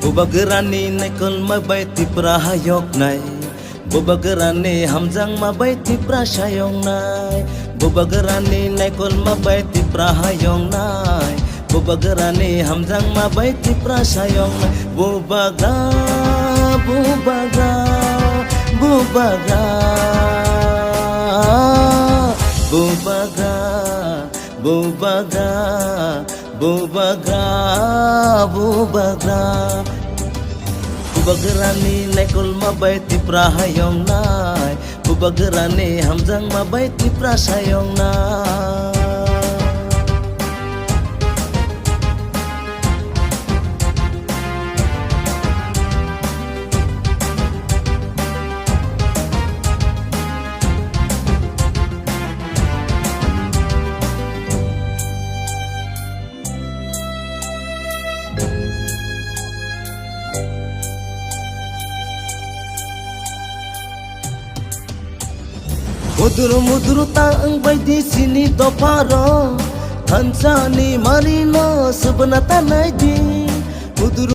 Bubagerani naikol mabaiti prahayok nai, bubagerani hamjang mabaiti prasayong nai, bubagerani naikol mabaiti prahayong nai, bubagerani hamjang mabaiti prasayong nai. Bubaga, bubaga, bubaga, bubaga, bubaga, bubaga, bubaga. Bubagerani naikol mabaiti prahayong nai, bubagerani hamjang mabaiti prasayong nai. Mudur-mudur taang bay di sini doparo, Hansani marino sebenarnya di mudur.